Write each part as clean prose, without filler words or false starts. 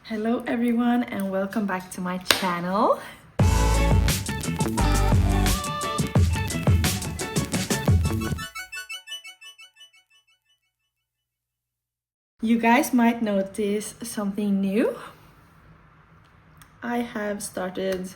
Hello everyone and welcome back to my channel. You guys might notice something new. I have started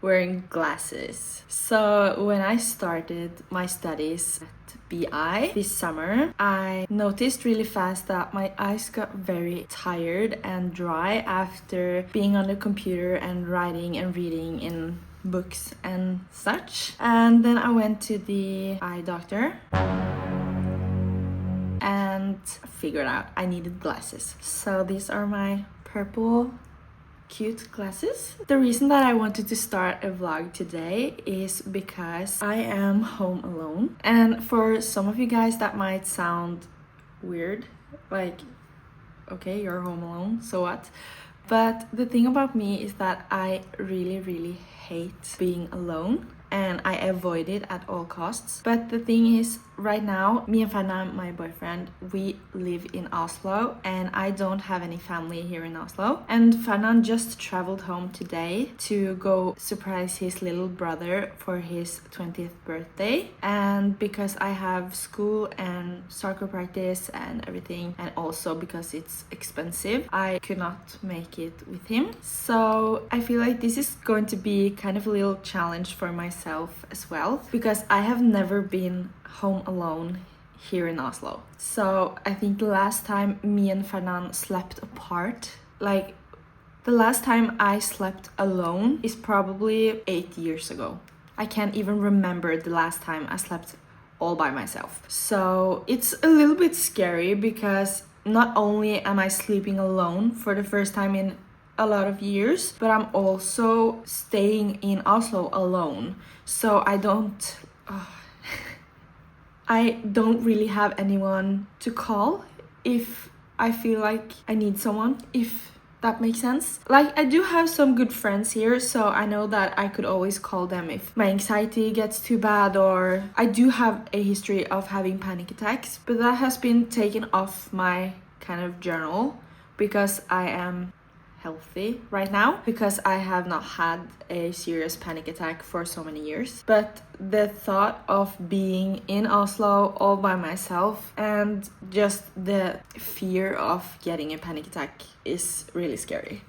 wearing glasses. So when I started my studies at BI this summer, I noticed really fast that my eyes got very tired and dry after being on the computer and writing and reading in books and such. And then I went to the eye doctor and figured out I needed glasses. So these are my purple cute glasses. The reason that I wanted to start a vlog today is because I am home alone. And for some of you guys that might sound weird, like, okay, you're home alone, so what? But the thing about me is that I really hate being alone and I avoid it at all costs. But the thing is, right now, me and Fana, my boyfriend, we live in Oslo and I don't have any family here in Oslo. And Fana just traveled home today to go surprise his little brother for his 20th birthday. And because I have school and soccer practice and everything, and also because it's expensive, I could not make it with him. So I feel like this is going to be kind of a little challenge for myself as well, because I have never been home alone here in Oslo. So I think the last time me and Fernand slept apart, like the last time I slept alone is probably 8 years ago. I can't even remember the last time I slept all by myself. So it's a little bit scary because not only am I sleeping alone for the first time in a lot of years, but I'm also staying in Oslo alone. So I don't really have anyone to call if I feel like I need someone, if that makes sense. Like, I do have some good friends here, so I know that I could always call them if my anxiety gets too bad, or I do have a history of having panic attacks, but that has been taken off my kind of journal because I am healthy right now, because I have not had a serious panic attack for so many years. But the thought of being in Oslo all by myself and just the fear of getting a panic attack is really scary.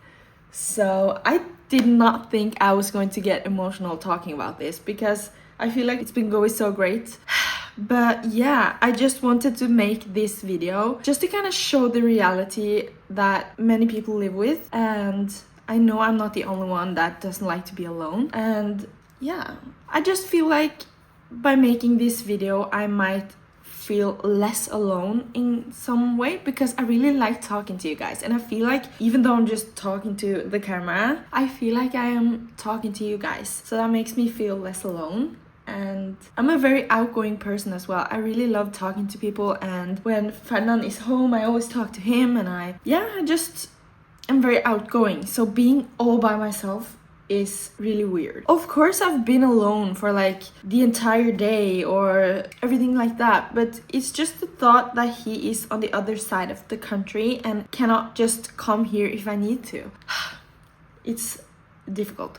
So I did not think I was going to get emotional talking about this because I feel like it's been going so great. But yeah, I just wanted to make this video just to kind of show the reality that many people live with. And I know I'm not the only one that doesn't like to be alone. And yeah, I just feel like by making this video, I might feel less alone in some way, because I really like talking to you guys. And I feel like even though I'm just talking to the camera, I feel like I am talking to you guys. So that makes me feel less alone. And I'm a very outgoing person as well. I really love talking to people, and when Fernand is home, I always talk to him, and I just am very outgoing. So being all by myself is really weird. Of course, I've been alone for like the entire day or everything like that, but it's just the thought that he is on the other side of the country and cannot just come here if I need to. It's difficult.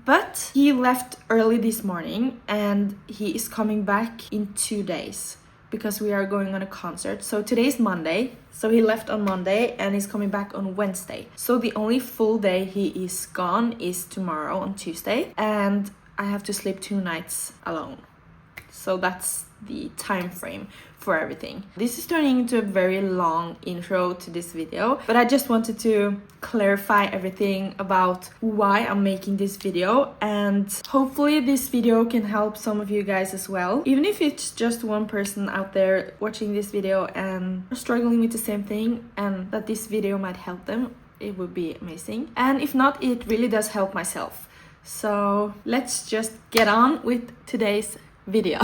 But he left early this morning and he is coming back in 2 days because we are going on a concert. So today's Monday. So he left on Monday and he's coming back on Wednesday. So the only full day he is gone is tomorrow on Tuesday. And I have to sleep 2 nights alone. So that's the time frame for everything. This is turning into a very long intro to this video, but I just wanted to clarify everything about why I'm making this video, and hopefully this video can help some of you guys as well. Even if it's just one person out there watching this video and struggling with the same thing, and that this video might help them, it would be amazing. And if not, it really does help myself. So let's just get on with today's video.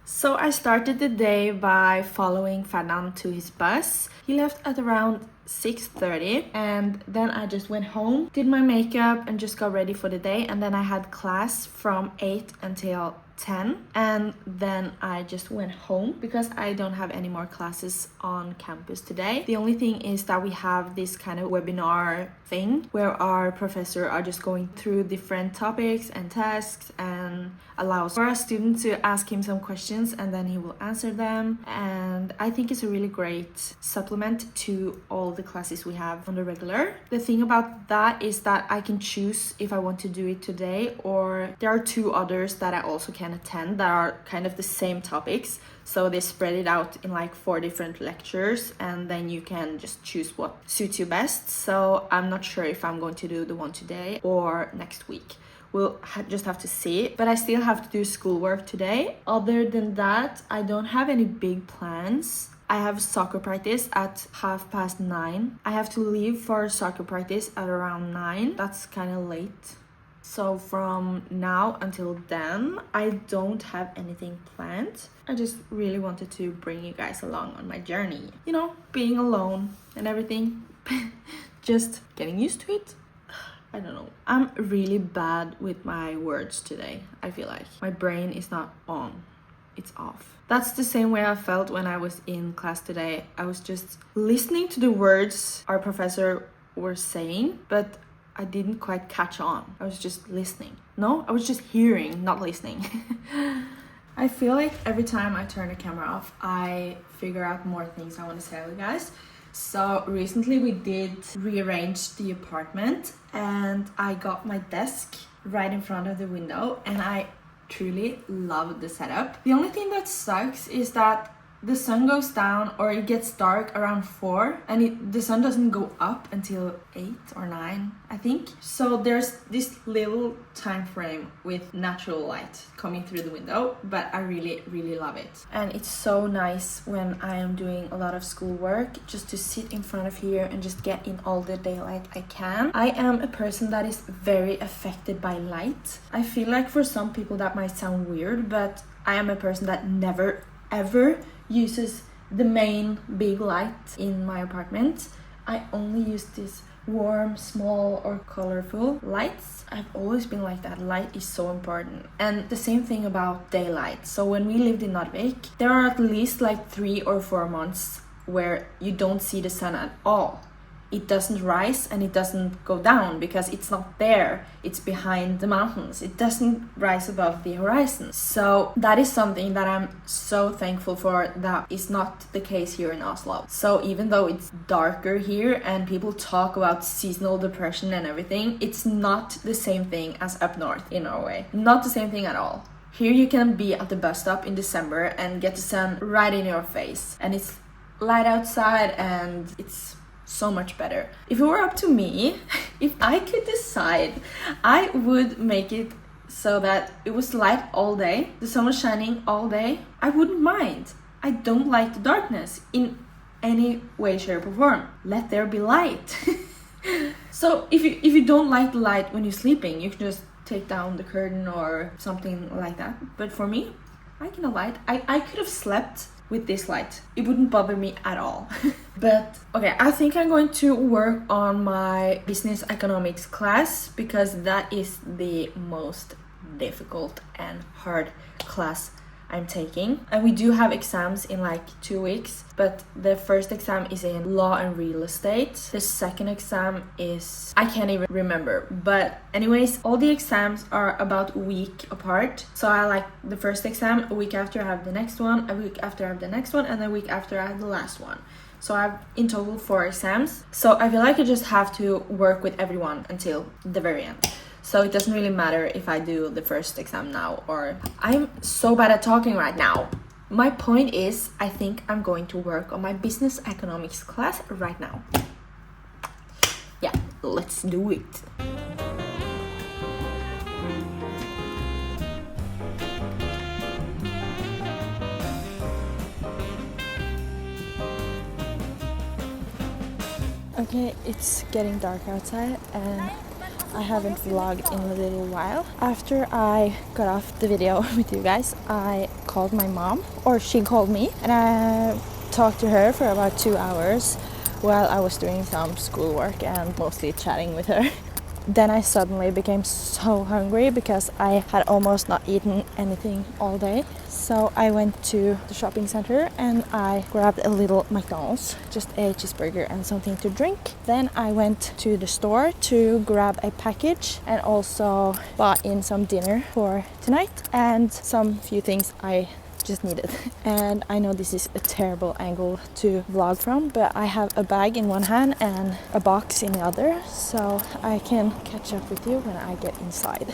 So I started the day by following Ferdinand to his bus. He left at around 6:30 and then I just went home, did my makeup and just got ready for the day, and then I had class from 8 until 10 and then I just went home because I don't have any more classes on campus today. The only thing is that we have this kind of webinar thing where our professor are just going through different topics and tasks and allows for our students to ask him some questions and then he will answer them, and I think it's a really great supplement to all the classes we have on the regular. The thing about that is that I can choose if I want to do it today, or there are two others that I also can attend that are kind of the same topics, so they spread it out in like 4 different lectures and then you can just choose what suits you best. So I'm not sure if I'm going to do the one today or next week. We'll just have to see, but I still have to do schoolwork today. Other than that, I don't have any big plans. I have soccer practice at 9:30. I have to leave for soccer practice at around 9. That's kind of late. So from now until then, I don't have anything planned. I just really wanted to bring you guys along on my journey. You know, being alone and everything. Just getting used to it. I don't know. I'm really bad with my words today. I feel like my brain is not on. It's off. That's the same way I felt when I was in class today. I was just listening to the words our professor were saying, but I didn't quite catch on. I was just listening. No, I was just hearing, not listening. I feel like every time I turn the camera off, I figure out more things I want to tell you guys. So recently we did rearrange the apartment and I got my desk right in front of the window and I truly love the setup. The only thing that sucks is that the sun goes down or it gets dark around 4 and the sun doesn't go up until 8 or 9, I think. So there's this little time frame with natural light coming through the window, but I really love it. And it's so nice when I am doing a lot of schoolwork just to sit in front of here and just get in all the daylight I can. I am a person that is very affected by light. I feel like for some people that might sound weird, but I am a person that never ever uses the main big light in my apartment. I only use this warm, small or colorful lights. I've always been like that. Light is so important. And the same thing about daylight. So when we lived in Narvik, there are at least like 3 or 4 months where you don't see the sun at all. It doesn't rise and it doesn't go down because it's not there. It's behind the mountains. It doesn't rise above the horizon. So that is something that I'm so thankful for that is not the case here in Oslo. So even though it's darker here and people talk about seasonal depression and everything, it's not the same thing as up north in Norway. Not the same thing at all. Here you can be at the bus stop in December and get the sun right in your face. And it's light outside and it's so much better. If it were up to me, if I could decide, I would make it so that it was light all day, the sun was shining all day. I wouldn't mind. I don't like the darkness in any way, shape or form. Let there be light. So if you don't like the light when you're sleeping, you can just take down the curtain or something like that. But for me, I can light. I could have slept with this light. It wouldn't bother me at all. But okay, I think I'm going to work on my business economics class because that is the most difficult and hard class I'm taking. And we do have exams in like 2 weeks, but the first exam is in law and real estate. The second exam is, I can't even remember, but anyways, all the exams are about a week apart. So I like the first exam, a week after I have the next one, a week after I have the next one, and a week after I have the last one. So I have in total 4 exams. So I feel like I just have to work with everyone until the very end. So it doesn't really matter if I do the first exam now or... I'm so bad at talking right now. My point is, I think I'm going to work on my business economics class right now. Yeah, let's do it. Okay, it's getting dark outside and I haven't vlogged in a little while. After I got off the video with you guys, I called my mom, or she called me, and I talked to her for about 2 hours while I was doing some schoolwork and mostly chatting with her. Then I suddenly became so hungry because I had almost not eaten anything all day. So I went to the shopping center and I grabbed a little McDonald's, just a cheeseburger and something to drink. Then I went to the store to grab a package and also bought in some dinner for tonight and some few things I just needed. And I know this is a terrible angle to vlog from, but I have a bag in one hand and a box in the other, so I can catch up with you when I get inside.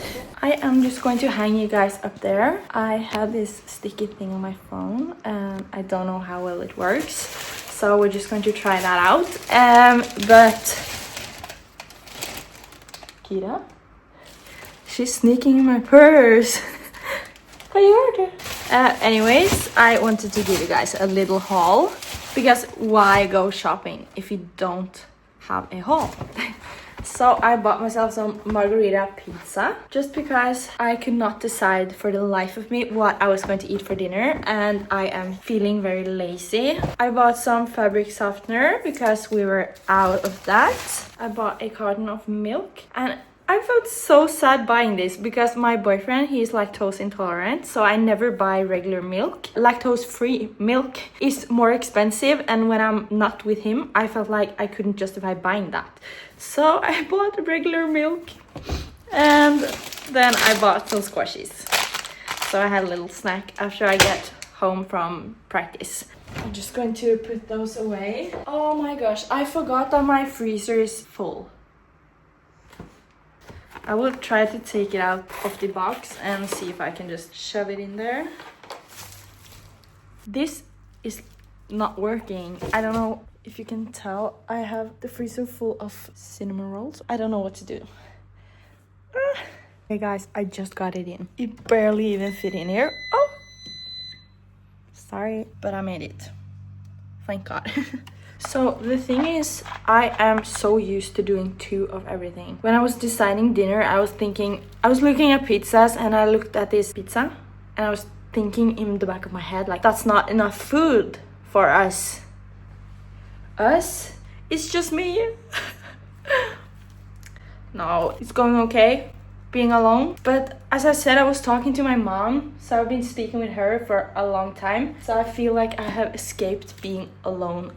I am just going to hang you guys up there. I have this sticky thing on my phone and I don't know how well it works, so we're just going to try that out. But Kira, she's sneaking in my purse. Anyways, I wanted to give you guys a little haul, because why go shopping if you don't have a haul? So I bought myself some margarita pizza just because I could not decide for the life of me what I was going to eat for dinner and I am feeling very lazy. I bought some fabric softener because we were out of that. I bought a carton of milk and I felt so sad buying this because my boyfriend, he's lactose intolerant, so I never buy regular milk. Lactose-free milk is more expensive, and when I'm not with him, I felt like I couldn't justify buying that. So I bought regular milk, and then I bought some squashies. So I had a little snack after I get home from practice. I'm just going to put those away. Oh my gosh, I forgot that my freezer is full. I will try to take it out of the box and see if I can just shove it in there. This is not working. I don't know if you can tell. I have the freezer full of cinnamon rolls. I don't know what to do. Hey guys, I just got it in. It barely even fit in here. Oh! Sorry, but I made it. Thank God. So the thing is, I am so used to doing 2 of everything. When I was designing dinner, I was looking at pizzas and I looked at this pizza and I was thinking in the back of my head, like, that's not enough food for us. Us? It's just me. No, it's going okay being alone. But as I said, I was talking to my mom, so I've been speaking with her for a long time. So I feel like I have escaped being alone.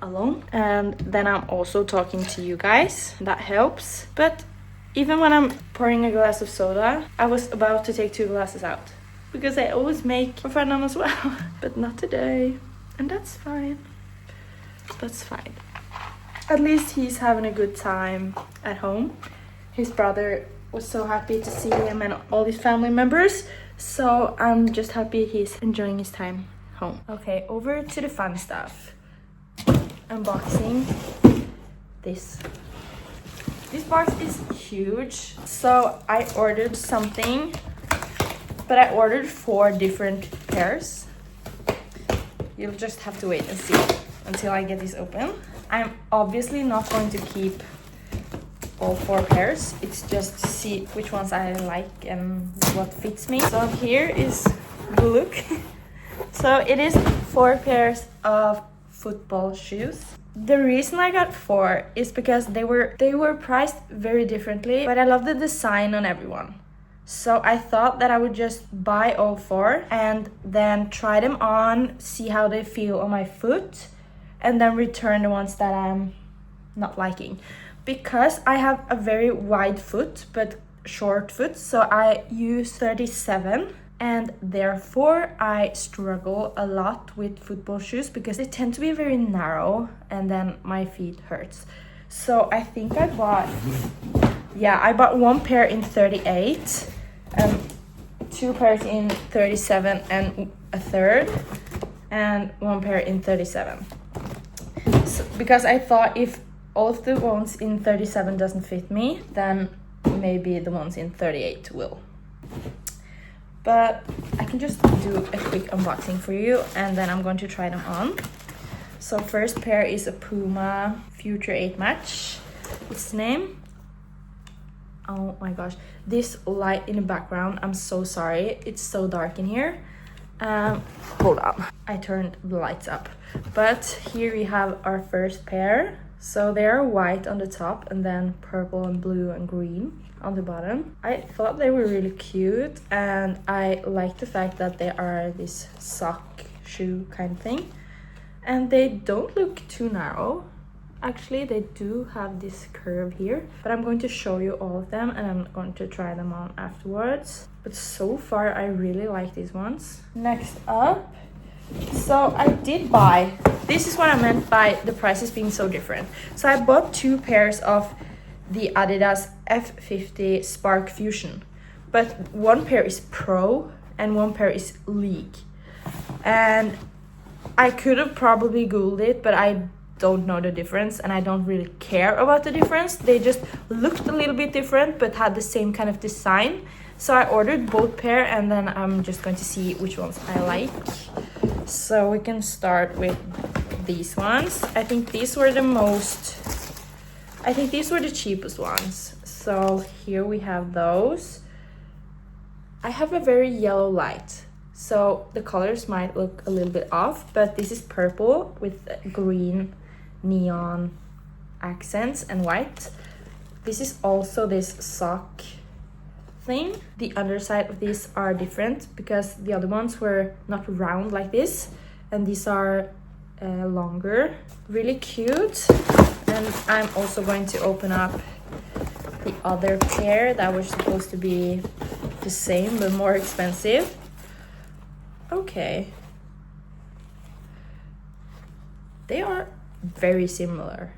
And then I'm also talking to you guys. That helps. But even when I'm pouring a glass of soda, I was about to take 2 glasses out. Because I always make for Ferdinand as well. But not today. And that's fine. That's fine. At least he's having a good time at home. His brother was so happy to see him and all his family members, so I'm just happy he's enjoying his time home. Okay, over to the fun stuff. Unboxing this. This box is huge, so I ordered something, but I ordered 4 different pairs. You'll just have to wait and see until I get this open. I'm obviously not going to keep all 4 pairs. It's just to see which ones I like and what fits me. So here is the look. So it is 4 pairs of football shoes. The reason I got 4 is because they were priced very differently, but I love the design on everyone. So I thought that I would just buy all 4 and then try them on, see how they feel on my foot, and then return the ones that I'm not liking. Because I have a very wide foot but short foot, so I use 37, and therefore I struggle a lot with football shoes because they tend to be very narrow and then my feet hurts. So I think I bought 1 pair in 38, 2 pairs in 37 and a third, and 1 pair in 37. So, because I thought if all of the ones in 37 doesn't fit me, then maybe the ones in 38 will. But I can just do a quick unboxing for you and then I'm going to try them on. So first pair is a Puma Future 8 match. What's the name? Oh my gosh, this light in the background, I'm so sorry, it's so dark in here. Hold on, I turned the lights up. But here we have our first pair. So they are white on the top and then purple and blue and green on the bottom. I thought they were really cute, and I like the fact that they are this sock shoe kind of thing. And they don't look too narrow. Actually, they do have this curve here, but I'm going to show you all of them and I'm going to try them on afterwards. But so far, I really like these ones. Next up, so I did buy, this is what I meant by the prices being so different. So I bought 2 pairs of the Adidas F50 Spark Fusion, but one pair is Pro and one pair is League. And I could have probably Googled it, but I don't know the difference and I don't really care about the difference. They just looked a little bit different but had the same kind of design. So I ordered both pair and then I'm just going to see which ones I like. So we can start with these ones. I think these were the cheapest ones. So here we have those. I have a very yellow light, so the colors might look a little bit off, but this is purple with green neon accents and white. This is also this sock thing. The underside of these are different because the other ones were not round like this, and these are longer. Really cute. And I'm also going to open up the other pair that were supposed to be the same but more expensive. Okay, they are very similar.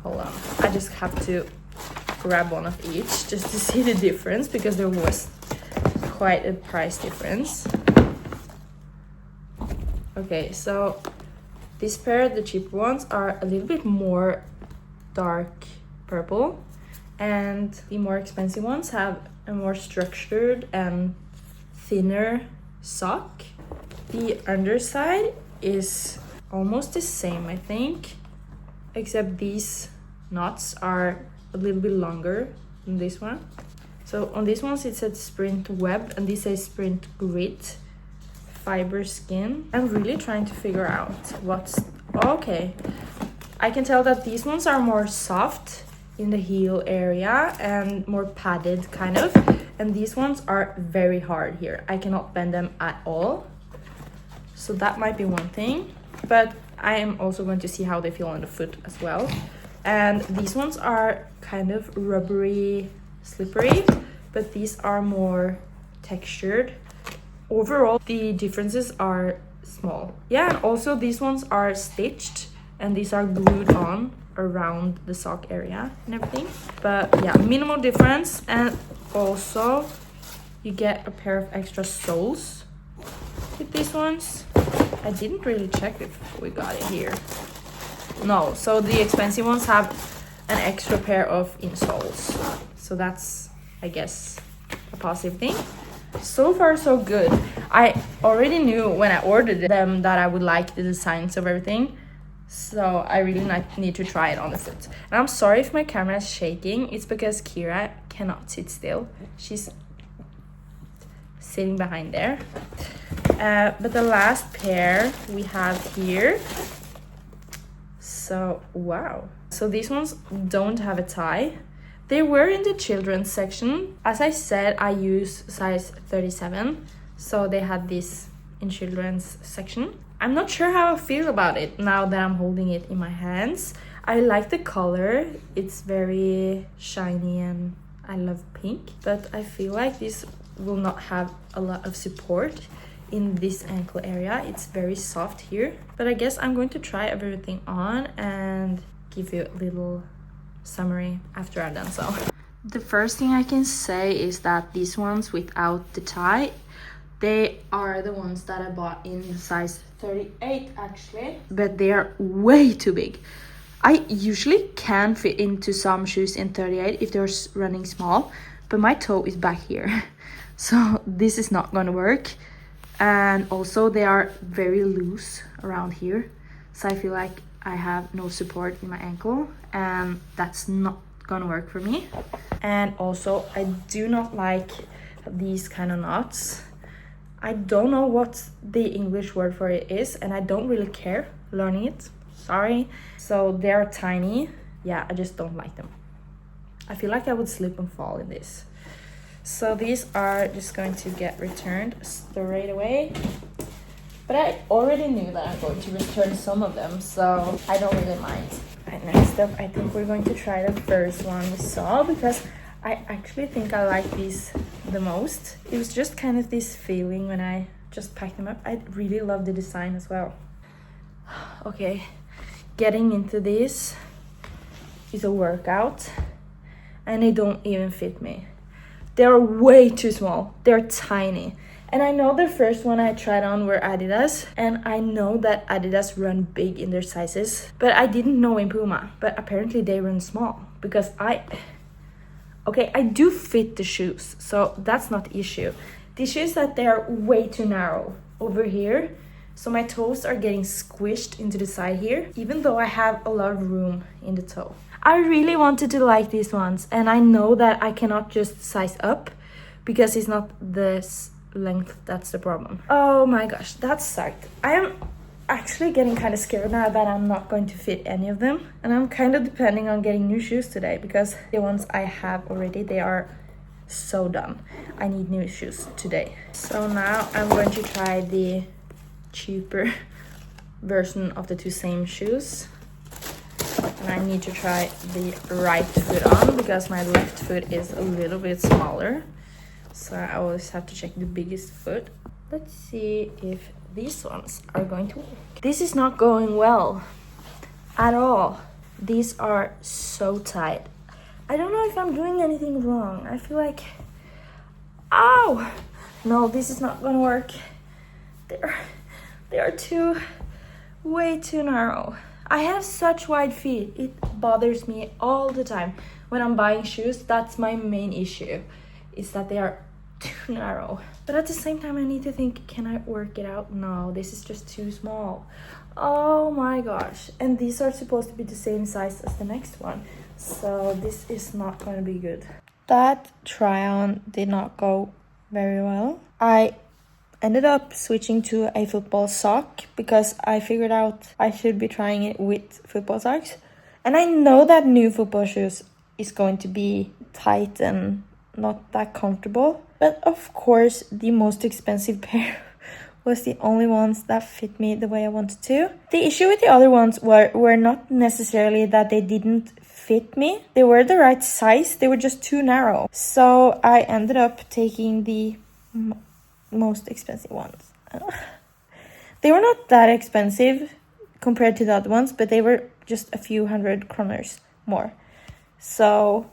Hold on, I just have to grab one of each just to see the difference because there was quite a price difference. Okay, so this pair, the cheaper ones, are a little bit more dark purple, and the more expensive ones have a more structured and thinner sock. The underside is almost the same, I think, except these knots are a little bit longer than this one. So on these ones it said Sprint Web and this says Sprint Grit Fiber Skin. I'm really trying to figure out what's okay. I can tell that these ones are more soft in the heel area and more padded kind of, and these ones are very hard here. I cannot bend them at all, so that might be one thing, but I am also going to see how they feel on the foot as well. And these ones are kind of rubbery, slippery, but these are more textured. Overall, the differences are small. Yeah, and also these ones are stitched and these are glued on around the sock area and everything. But yeah, minimal difference. And also you get a pair of extra soles with these ones. I didn't really check if we got it here. No, so the expensive ones have an extra pair of insoles, so that's, I guess, a positive thing. So far so good. I already knew when I ordered them that I would like the designs of everything, so I really need to try it on the foot. And I'm sorry if my camera is shaking. It's because Kira cannot sit still. She's sitting behind there. But the last pair we have here. So wow. So these ones don't have a tie. They were in the children's section. As I said, I use size 37, so they had this in children's section. I'm not sure how I feel about it now that I'm holding it in my hands. I like the color. It's very shiny and I love pink, but I feel like this will not have a lot of support in this ankle area. It's very soft here, but I guess I'm going to try everything on and give you a little summary after I've done so. The first thing I can say is that these ones without the tie, they are the ones that I bought in size 38 actually, but they are way too big. I usually can fit into some shoes in 38 if they're running small, but my toe is back here, so this is not gonna work. And also they are very loose around here, so I feel like I have no support in my ankle, and that's not gonna work for me. And also, I do not like these kind of knots. I don't know what the English word for it is, and I don't really care learning it. Sorry. So they're tiny. Yeah, I just don't like them. I feel like I would slip and fall in this. So these are just going to get returned straight away. But I already knew that I'm going to return some of them, so I don't really mind. Right, next up, I think we're going to try the first one we saw, because I actually think I like these the most. It was just kind of this feeling when I just packed them up. I really love the design as well. Okay, getting into this is a workout, and they don't even fit me. They're way too small. They're tiny. And I know the first one I tried on were Adidas, and I know that Adidas run big in their sizes, but I didn't know in Puma, but apparently they run small, because I do fit the shoes, so that's not the issue. The issue is that they are way too narrow over here, so my toes are getting squished into the side here, even though I have a lot of room in the toe. I really wanted to like these ones, and I know that I cannot just size up, because it's not this length that's the problem. Oh my gosh, that sucked. I am actually getting kind of scared now that I'm not going to fit any of them, and I'm kind of depending on getting new shoes today, because the ones I have already, they are so done. I need new shoes today. So now I'm going to try the cheaper version of the two same shoes, and I need to try the right foot on, because my left foot is a little bit smaller. So I always have to check the biggest foot. Let's see if these ones are going to work. This is not going well at all. These are so tight. I don't know if I'm doing anything wrong. I feel like, ow! No, this is not gonna work. They are way too narrow. I have such wide feet. It bothers me all the time. When I'm buying shoes, that's my main issue, is that they are too narrow. But at the same time, I need to think, can I work it out? No, this is just too small. Oh my gosh. And these are supposed to be the same size as the next one, so this is not going to be good. That try on did not go very well. I ended up switching to a football sock, because I figured out I should be trying it with football socks, and I know that new football shoes is going to be tight and not that comfortable. But of course, the most expensive pair was the only ones that fit me the way I wanted to. The issue with the other ones were not necessarily that they didn't fit me. They were the right size, they were just too narrow. So I ended up taking the most expensive ones. They were not that expensive compared to the other ones, but they were just a few hundred kroners more. So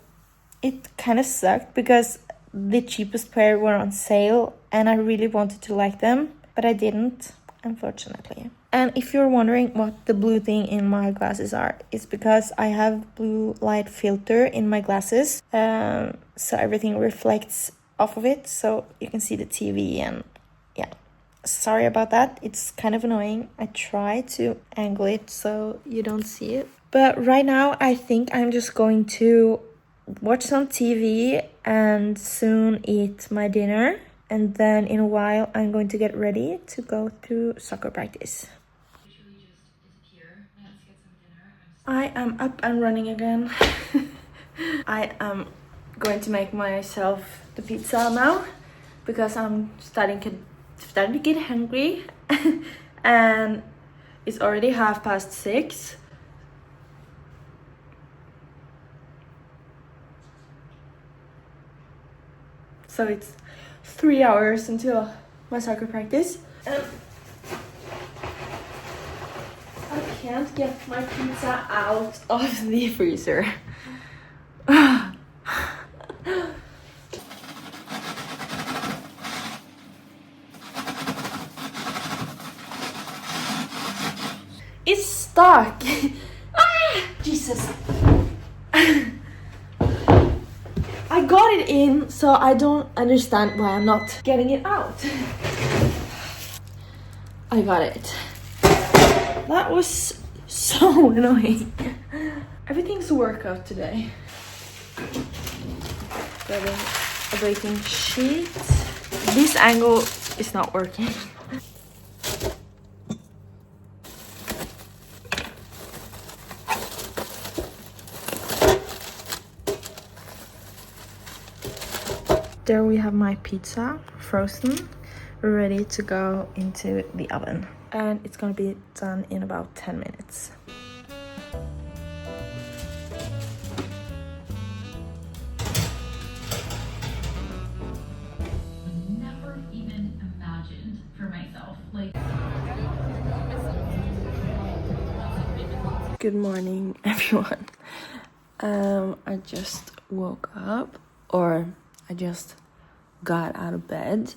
it kind of sucked, because the cheapest pair were on sale, and I really wanted to like them, but I didn't, unfortunately. And if you're wondering what the blue thing in my glasses are, it's because I have blue light filter in my glasses, so everything reflects off of it, so you can see the TV, and yeah. Sorry about that, it's kind of annoying. I try to angle it so you don't see it. But right now, I think I'm just going to watch some TV and soon eat my dinner, and then in a while I'm going to get ready to go to soccer practice. I am up and running again. I am going to make myself the pizza now, because I'm starting to get hungry and it's already 6:30. So it's 3 hours until my soccer practice. And I can't get my pizza out of the freezer. It's stuck. Ah, Jesus. I got it in, so I don't understand why I'm not getting it out. I got it. That was so annoying. Everything's a workout today. Getting a baking sheet. This angle is not working. There we have my pizza, frozen, ready to go into the oven. And it's gonna be done in about 10 minutes. Never even imagined for myself. Like, good morning, everyone. I just woke up, or I just got out of bed.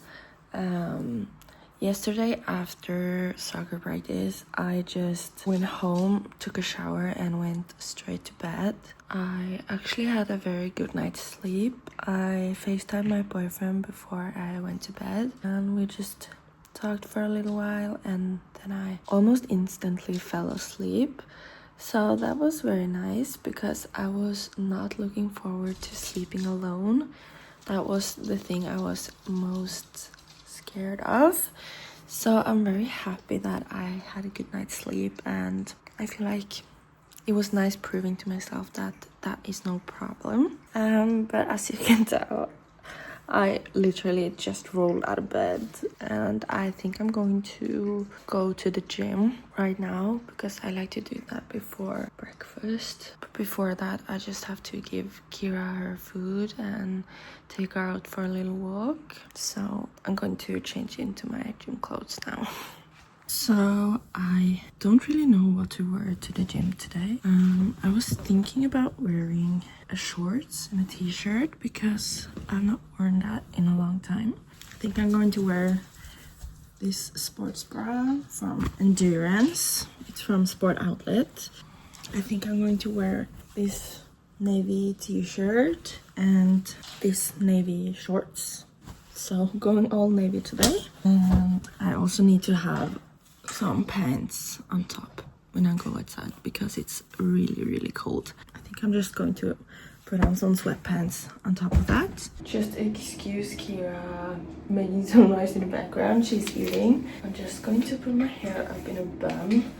Yesterday after soccer practice, I just went home, took a shower and went straight to bed. I actually had a very good night's sleep. I FaceTimed my boyfriend before I went to bed and we just talked for a little while, and then I almost instantly fell asleep. So that was very nice because I was not looking forward to sleeping alone. That was the thing I was most scared of. So I'm very happy that I had a good night's sleep, and I feel like it was nice proving to myself that that is no problem. But as you can tell, I literally just rolled out of bed, and I think I'm going to go to the gym right now because I like to do that before breakfast. But before that, I just have to give Kira her food and take her out for a little walk. So I'm going to change into my gym clothes now. So I don't really know what to wear to the gym today. I was thinking about wearing a shorts and a t-shirt because I've not worn that in a long time. I think I'm going to wear this sports bra from Endurance. It's from Sport Outlet. I think I'm going to wear this navy t-shirt and this navy shorts. So going all navy today. And I also need to have some pants on top when I go outside because it's really cold. I think I'm just going to put on some sweatpants on top of that. Just excuse Kira making some noise in the background. She's eating. I'm just going to put my hair up in a bun.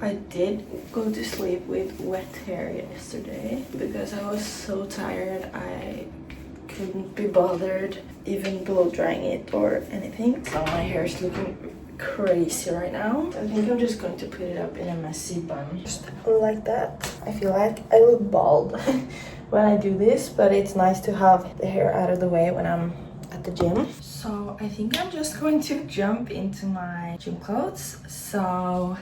I did go to sleep with wet hair yesterday because I was so tired. I couldn't be bothered even blow drying it or anything. So my hair is looking crazy right now. I think I'm just going to put it up in a messy bun. Just like that. I feel like I look bald when I do this, but it's nice to have the hair out of the way when I'm at the gym. So I think I'm just going to jump into my gym clothes. So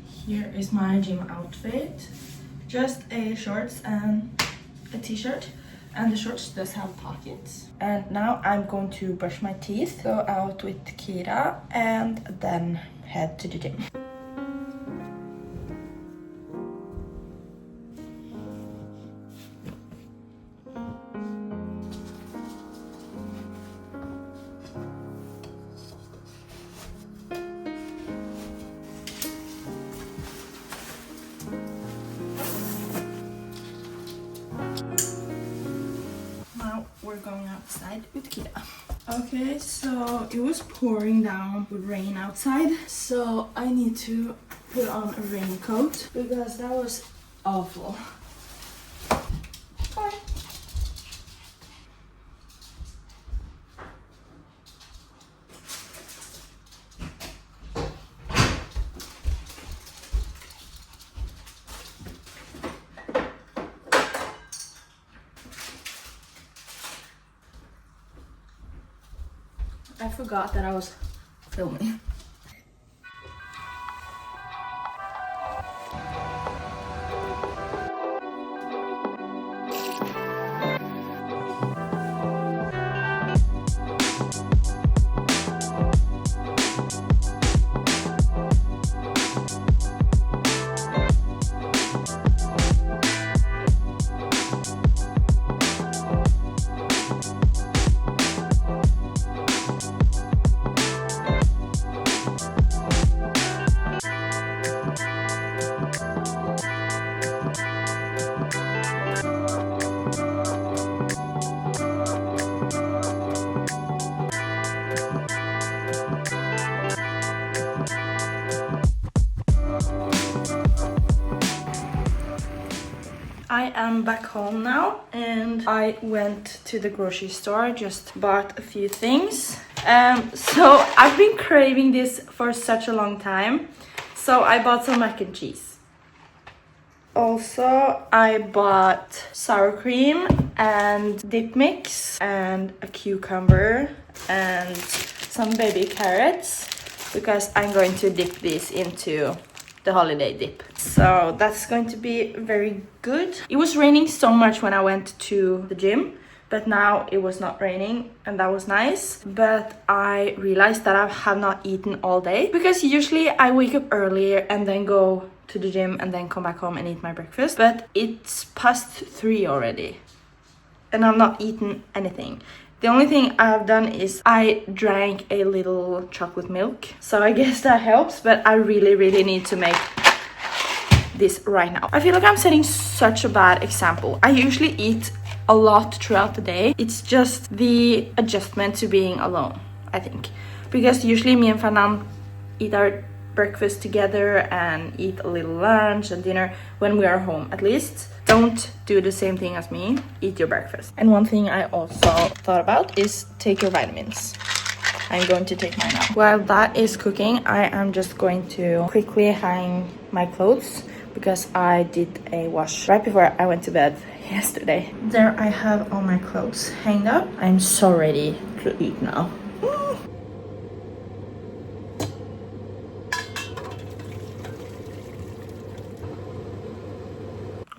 here is my gym outfit. Just a shorts and a t-shirt. And the shorts does have pockets. And now I'm going to brush my teeth, go out with Kira, and then head to the gym. We're going outside with Kira. Okay, so it was pouring down with rain outside, so I need to put on a raincoat because that was awful. Bye. I forgot that I was filming. I am back home now and I went to the grocery store, just bought a few things. So I've been craving this for such a long time. So I bought some mac and cheese. Also, I bought sour cream and dip mix and a cucumber and some baby carrots because I'm going to dip this into the holiday dip. So that's going to be very good. It was raining so much when I went to the gym, but now it was not raining and that was nice. But I realized that I have not eaten all day because usually I wake up earlier and then go to the gym and then come back home and eat my breakfast. But it's past 3 already and I've not eaten anything. The only thing I've done is I drank a little chocolate milk. So I guess that helps, but I really need to make this right now. I feel like I'm setting such a bad example. I usually eat a lot throughout the day. It's just the adjustment to being alone, I think. Because usually me and Fernand eat our breakfast together and eat a little lunch and dinner when we are home, at least. Don't do the same thing as me. Eat your breakfast. And one thing I also thought about is take your vitamins. I'm going to take mine now. While that is cooking, I am just going to quickly hang my clothes because I did a wash right before I went to bed yesterday. There I have all my clothes hanged up. I'm so ready to eat now.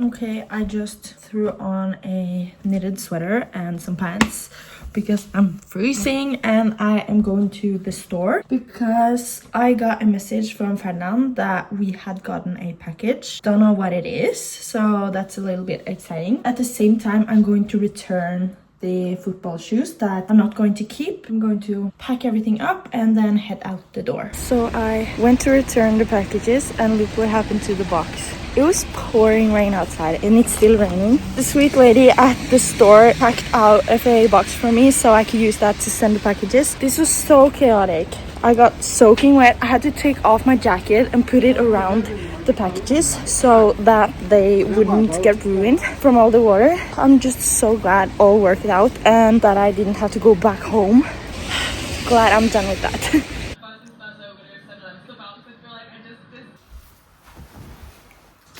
Okay, I just threw on a knitted sweater and some pants because I'm freezing and I am going to the store because I got a message from Fernand that we had gotten a package. Don't know what it is, so that's a little bit exciting. At the same time, I'm going to return the football shoes that I'm not going to keep. I'm going to pack everything up and then head out the door. So I went to return the packages and look what happened to the box. It was pouring rain outside and it's still raining. The sweet lady at the store packed out a FA box for me so I could use that to send the packages. This was so chaotic. I got soaking wet. I had to take off my jacket and put it around the packages so that they wouldn't get ruined from all the water. I'm just so glad all worked out and that I didn't have to go back home. Glad I'm done with that.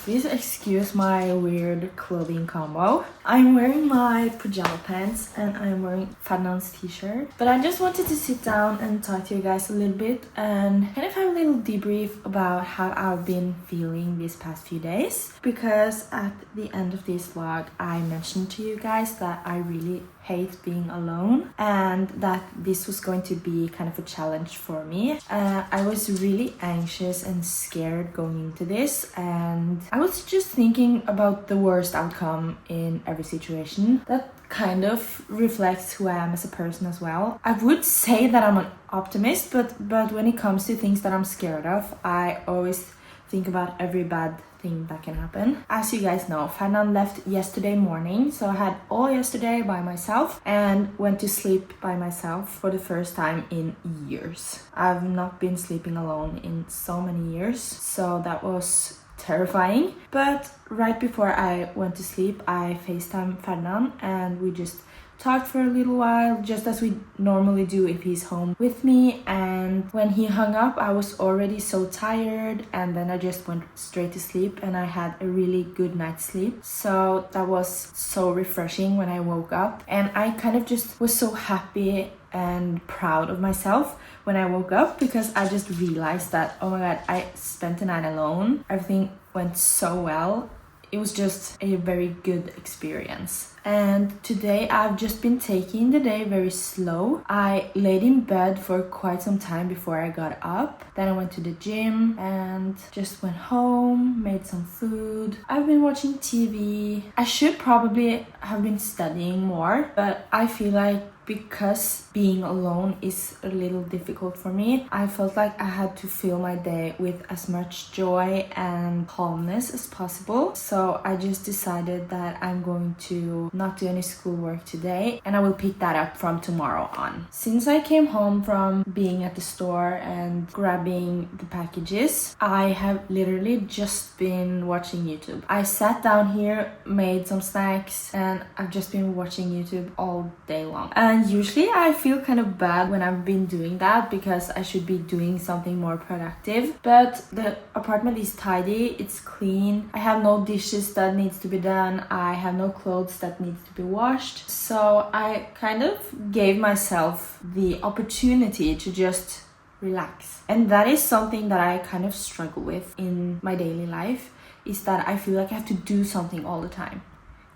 Please excuse my weird clothing combo. I'm wearing my pajama pants and I'm wearing Fernand's t-shirt. But I just wanted to sit down and talk to you guys a little bit and kind of have a little debrief about how I've been feeling these past few days. Because at the end of this vlog, I mentioned to you guys that I really hate being alone and that this was going to be kind of a challenge for me. I was really anxious and scared going into this and I was just thinking about the worst outcome in every situation. That kind of reflects who I am as a person as well. I would say that I'm an optimist, but when it comes to things that I'm scared of, I always think about every bad thing that can happen. As you guys know, Fernand left yesterday morning, so I had all yesterday by myself and went to sleep by myself for the first time in years. I've not been sleeping alone in so many years, so that was terrifying. But right before I went to sleep, I FaceTimed Fernand and we just talked for a little while, just as we normally do if he's home with me. And when he hung up, I was already so tired and then I just went straight to sleep and I had a really good night's sleep. So that was so refreshing when I woke up and I kind of just was so happy and proud of myself when I woke up because I just realized that, oh my god, I spent the night alone. Everything went so well. It was just a very good experience. And today I've just been taking the day very slow. I laid in bed for quite some time before I got up. Then I went to the gym and just went home, made some food. I've been watching TV. I should probably have been studying more, but I feel like because being alone is a little difficult for me. I felt like I had to fill my day with as much joy and calmness as possible. So I just decided that I'm going to not do any schoolwork today, and I will pick that up from tomorrow on. Since I came home from being at the store and grabbing the packages, I have literally just been watching YouTube. I sat down here, made some snacks, and I've just been watching YouTube all day long. And usually I feel kind of bad when I've been doing that because I should be doing something more productive. But the apartment is tidy, it's clean. I have no dishes that needs to be done. I have no clothes that needs to be washed. So I kind of gave myself the opportunity to just relax. And that is something that I kind of struggle with in my daily life, is that I feel like I have to do something all the time.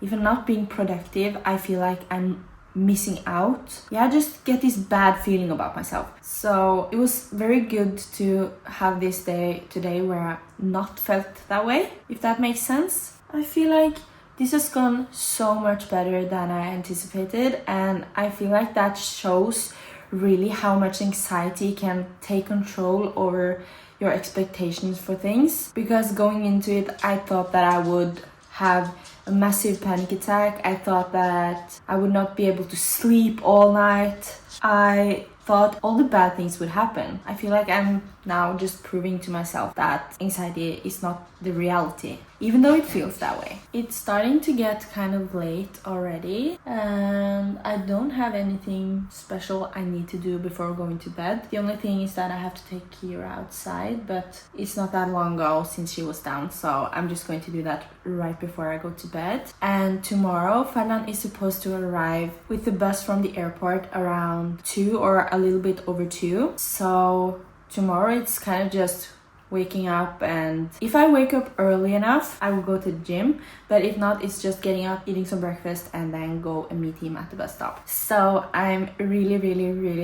If I'm not being productive, I feel like I'm missing out. I just get this bad feeling about myself. So it was very good to have this day today where I not felt that way, if that makes sense. I feel like this has gone so much better than I anticipated, and I feel like that shows really how much anxiety can take control over your expectations for things. Because going into it, I thought that I would have a massive panic attack. I thought that I would not be able to sleep all night. I thought all the bad things would happen. I feel like I'm now just proving to myself that anxiety is not the reality, even though it feels that way. It's starting to get kind of late already, and I don't have anything special I need to do before going to bed. The only thing is that I have to take Kira outside, but it's not that long ago since she was down, so I'm just going to do that right before I go to bed. And tomorrow, Fernand is supposed to arrive with the bus from the airport around 2 or a little bit over 2. So tomorrow it's kind of just waking up, and if I wake up early enough, I will go to the gym. But if not, it's just getting up, eating some breakfast, and then go and meet him at the bus stop. So I'm really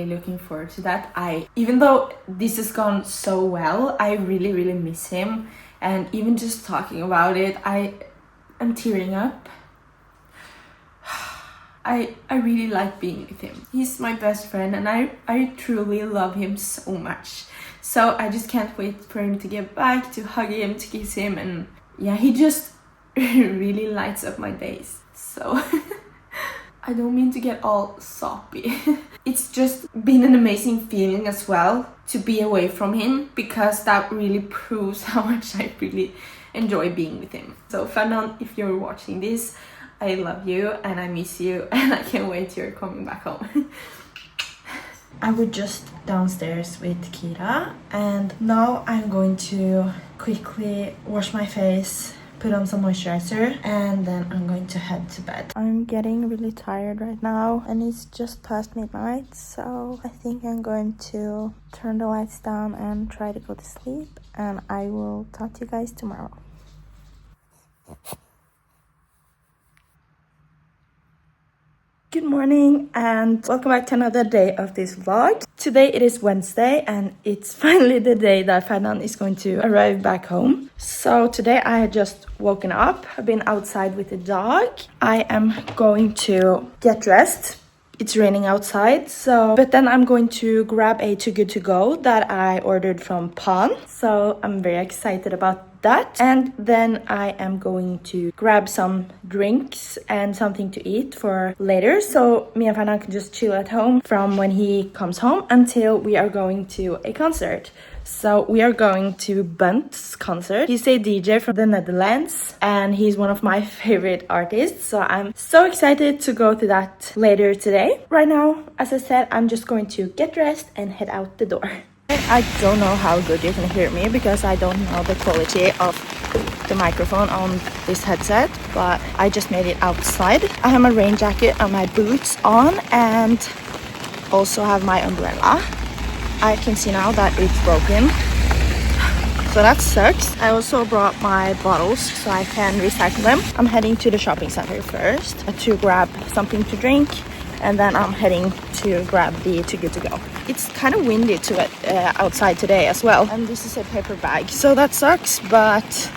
looking forward to that. Even though this has gone so well, I really miss him. And even just talking about it, I'm tearing up. I really like being with him. He's my best friend, and I truly love him so much. So I just can't wait for him to get back, to hug him, to kiss him, and yeah, he just really lights up my days. So I don't mean to get all soppy. It's just been an amazing feeling as well to be away from him, because that really proves how much I really enjoy being with him. So Fernand, if you're watching this, I love you and I miss you, and I can't wait you're coming back home. I was just downstairs with Kira, and now I'm going to quickly wash my face, put on some moisturizer, and then I'm going to head to bed. I'm getting really tired right now, and it's just past midnight, so I think I'm going to turn the lights down and try to go to sleep, and I will talk to you guys tomorrow. Good morning and welcome back to another day of this vlog. Today it is Wednesday, and it's finally the day that Fernand is going to arrive back home. So today I had just woken up. I've been outside with the dog. I am going to get dressed. It's raining outside, but then I'm going to grab a Too Good To Go that I ordered from Pan. So I'm very excited about that. And then I am going to grab some drinks and something to eat for later, so me and Fernand can just chill at home from when he comes home until we are going to a concert. So we are going to Bunt's concert. He's a DJ from the Netherlands, and he's one of my favorite artists, so I'm so excited to go to that later today. Right now, as I said, I'm just going to get dressed and head out the door. I don't know how good you can hear me because I don't know the quality of the microphone on this headset, but I just made it outside. I have my rain jacket and my boots on, and also have my umbrella. I can see now that it's broken, so that sucks. I also brought my bottles so I can recycle them. I'm heading to the shopping center first to grab something to drink, and then I'm heading to grab the Too Good To Go. It's kind of windy outside today as well, and this is a paper bag, so that sucks, but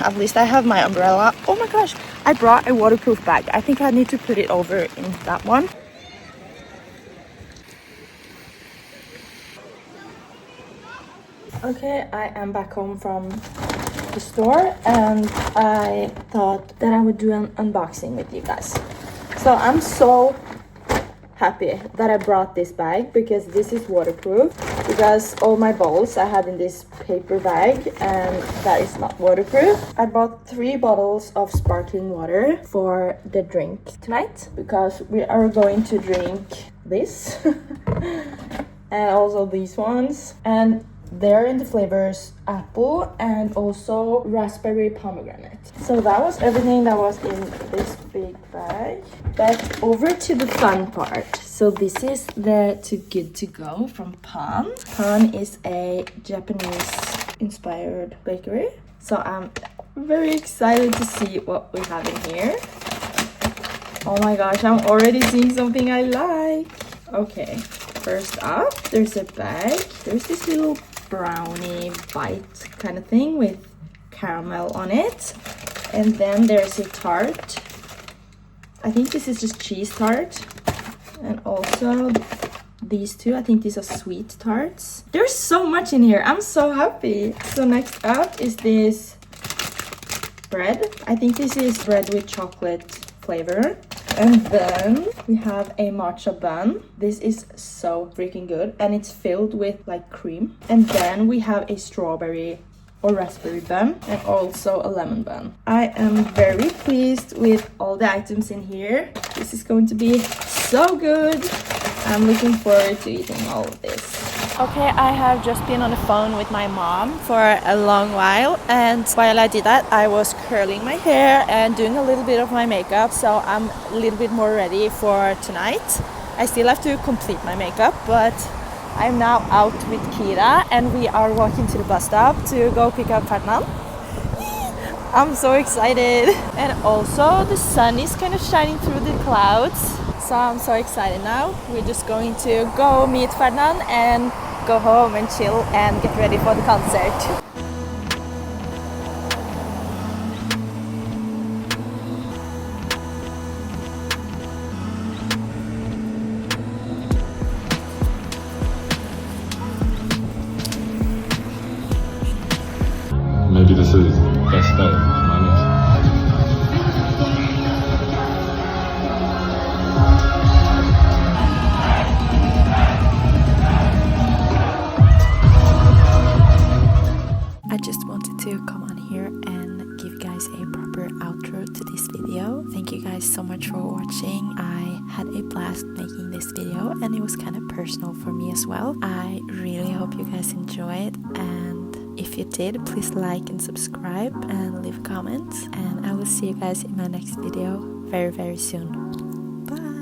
at least I have my umbrella. Oh my gosh, I brought a waterproof bag. I think I need to put it over in that one. Okay, I am back home from the store and I thought that I would do an unboxing with you guys. So I'm so happy that I brought this bag because this is waterproof, because all my bowls I had in this paper bag and that is not waterproof. I bought 3 bottles of sparkling water for the drink tonight because we are going to drink this and also these ones, and they're in the flavors apple and also raspberry pomegranate. So that was everything that was in this big bag. But over to the fun part. So this is the Too Good To Go from Pan. Pan is a Japanese inspired bakery. So I'm very excited to see what we have in here. Oh my gosh, I'm already seeing something I like. Okay, first up, there's a bag. There's this little brownie bite kind of thing with caramel on it, and then there's a tart. I think this is just cheese tart, and also these two, I think these are sweet tarts. There's so much in here. I'm so happy. So next up is this bread. I think this is bread with chocolate flavor. And then we have a matcha bun. This is so freaking good and it's filled with like cream. And then we have a strawberry or raspberry bun and also a lemon bun. I am very pleased with all the items in here. This is going to be so good. I'm looking forward to eating all of this. Okay, I have just been on the phone with my mom for a long while, and while I did that I was curling my hair and doing a little bit of my makeup, so I'm a little bit more ready for tonight. I still have to complete my makeup, but I'm now out with Kira and we are walking to the bus stop to go pick up Ferdinand. I'm so excited. And also the sun is kind of shining through the clouds, so I'm so excited now. We're just going to go meet Ferdinand and go home and chill and get ready for the concert. Maybe this is the best day of my life. I just wanted to come on here and give you guys a proper outro to this video. Thank you guys so much for watching. I had a blast making this video and it was kind of personal for me as well. I really hope you guys enjoyed, and if you did, please like and subscribe and leave comments, and I will see you guys in my next video very soon. Bye!